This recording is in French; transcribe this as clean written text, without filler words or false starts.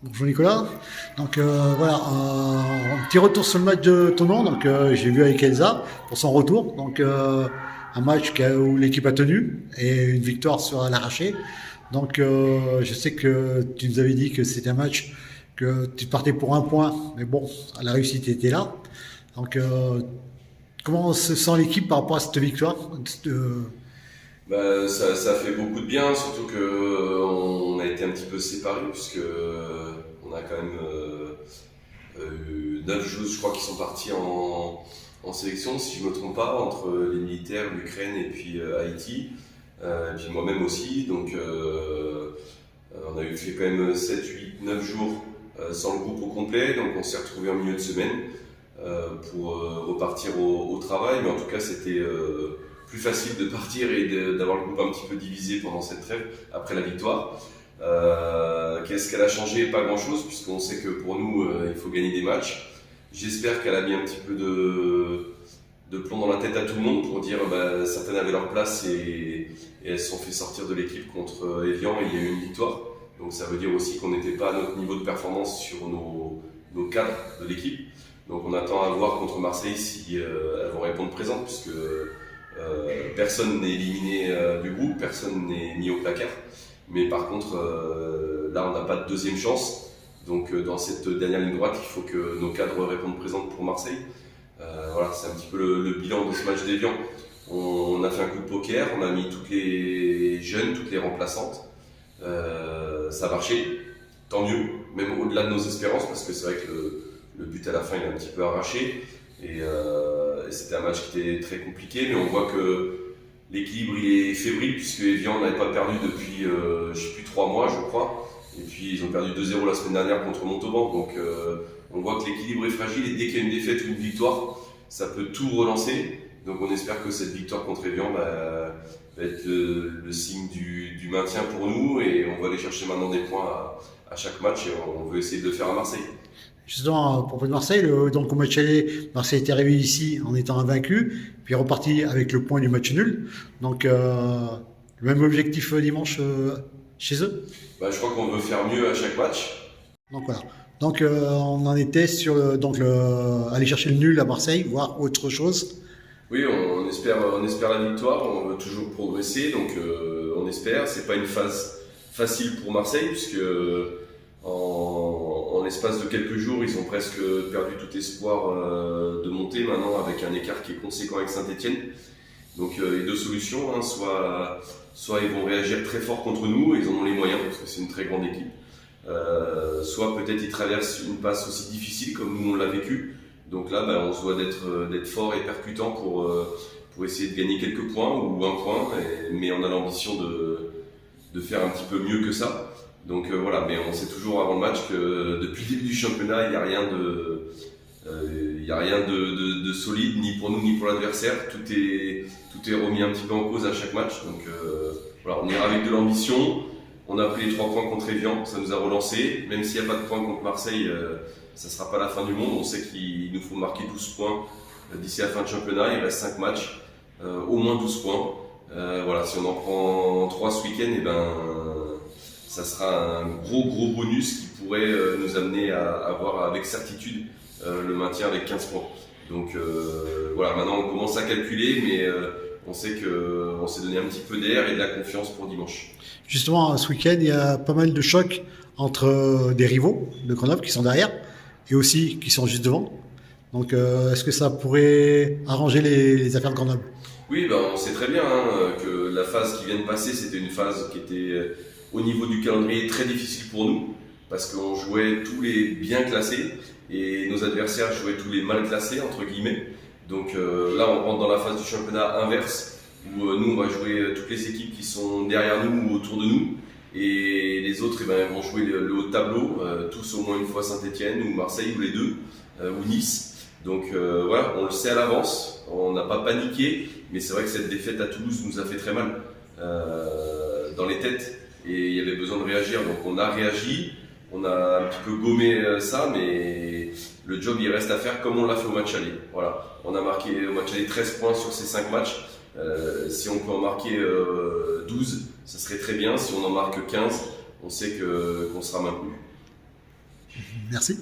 Bonjour Nicolas. Donc voilà, un petit retour sur le match de Tonon. Donc j'ai vu avec Elsa pour son retour. Donc un match où l'équipe a tenu et une victoire sur à l'arraché. Donc je sais que tu nous avais dit que c'était un match que tu partais pour un point, mais bon, la réussite était là. Donc comment se sent l'équipe par rapport à cette victoire? Ça fait beaucoup de bien, surtout que on a été un petit peu séparés puisque on a quand même 9 joueurs, je crois, qui sont partis en sélection, si je me trompe pas, entre les militaires, l'Ukraine et puis Haïti, et puis moi-même aussi. Donc on a eu fait quand même 7, 8, 9 jours sans le groupe au complet, donc on s'est retrouvés en milieu de semaine pour repartir au travail, mais en tout cas c'était plus facile de partir et d'avoir le groupe un petit peu divisé pendant cette trêve après la victoire. Qu'est-ce qu'elle a changé? Pas grand-chose, puisqu'on sait que pour nous, il faut gagner des matchs. J'espère qu'elle a mis un petit peu de plomb dans la tête à tout le monde pour dire certaines avaient leur place et elles se sont fait sortir de l'équipe contre Evian et il y a eu une victoire. Donc ça veut dire aussi qu'on n'était pas à notre niveau de performance sur nos cadres de l'équipe. Donc on attend à voir contre Marseille si elles vont répondre présentes, puisque personne n'est éliminé du groupe, personne n'est mis au placard. Mais par contre, là, on n'a pas de deuxième chance. Donc, dans cette dernière ligne droite, il faut que nos cadres répondent présentes pour Marseille. Voilà, c'est un petit peu le bilan de ce match d'Évian. On a fait un coup de poker, on a mis toutes les jeunes, toutes les remplaçantes. Ça a marché, tant mieux, même au-delà de nos espérances, parce que c'est vrai que le but à la fin il est un petit peu arraché. Et c'était un match qui était très compliqué, mais on voit que l'équilibre il est fébrile, puisque Evian n'avait pas perdu depuis je sais plus 3 mois, je crois. Et puis ils ont perdu 2-0 la semaine dernière contre Montauban. Donc on voit que l'équilibre est fragile et dès qu'il y a une défaite ou une victoire, ça peut tout relancer. Donc on espère que cette victoire contre Evian va être le signe du maintien pour nous, et on va aller chercher maintenant des points à chaque match, et on veut essayer de le faire à Marseille. Justement, à propos de Marseille, donc au match aller, Marseille était arrivé ici en étant invaincu, puis reparti avec le point du match nul. Donc, le même objectif dimanche chez eux. Je crois qu'on veut faire mieux à chaque match. Donc voilà. Donc on en était sur aller chercher le nul à Marseille, voire autre chose. Oui, on espère la victoire, on veut toujours progresser, donc on espère. C'est pas une phase facile pour Marseille, puisque en l'espace de quelques jours, ils ont presque perdu tout espoir de monter maintenant, avec un écart qui est conséquent avec Saint-Etienne. Donc les deux solutions, hein, soit ils vont réagir très fort contre nous, et ils en ont les moyens, parce que c'est une très grande équipe. Soit peut-être ils traversent une passe aussi difficile comme nous on l'a vécu. Donc là, on se doit d'être fort et percutant pour essayer de gagner quelques points ou un point, mais on a l'ambition de faire un petit peu mieux que ça. Donc voilà, mais on sait toujours avant le match que depuis le début du championnat, il n'y a rien de solide, ni pour nous ni pour l'adversaire. Tout est remis un petit peu en cause à chaque match. Donc voilà, on ira avec de l'ambition. On a pris les 3 points contre Evian, ça nous a relancé. Même s'il n'y a pas de points contre Marseille, ça ne sera pas la fin du monde. On sait qu'il nous faut marquer 12 points d'ici la fin de championnat. Il reste 5 matchs, au moins 12 points. Voilà, si on en prend 3 ce week-end, ça sera un gros bonus qui pourrait nous amener à avoir avec certitude le maintien avec 15 points. Donc voilà, maintenant on commence à calculer, mais on sait qu'on s'est donné un petit peu d'air et de la confiance pour dimanche. Justement, ce week-end, il y a pas mal de chocs entre des rivaux de Grenoble qui sont derrière et aussi qui sont juste devant. Donc, est-ce que ça pourrait arranger les affaires de Grenoble? Oui, on sait très bien que la phase qui vient de passer, c'était une phase qui était au niveau du calendrier très difficile pour nous, parce qu'on jouait tous les bien classés et nos adversaires jouaient tous les mal classés, entre guillemets. Donc là, on rentre dans la phase du championnat inverse, où nous, on va jouer toutes les équipes qui sont derrière nous ou autour de nous, et les autres vont jouer le haut de tableau, tous au moins une fois Saint-Etienne ou Marseille, ou les deux, ou Nice. Donc voilà, on le sait à l'avance, on n'a pas paniqué, mais c'est vrai que cette défaite à Toulouse nous a fait très mal dans les têtes, et il y avait besoin de réagir. Donc on a réagi, on a un petit peu gommé ça, mais le job il reste à faire comme on l'a fait au match aller. Voilà, on a marqué au match aller 13 points sur ces 5 matchs. Si on peut en marquer 12, ça serait très bien. Si on en marque 15, on sait qu'on sera maintenu. Merci.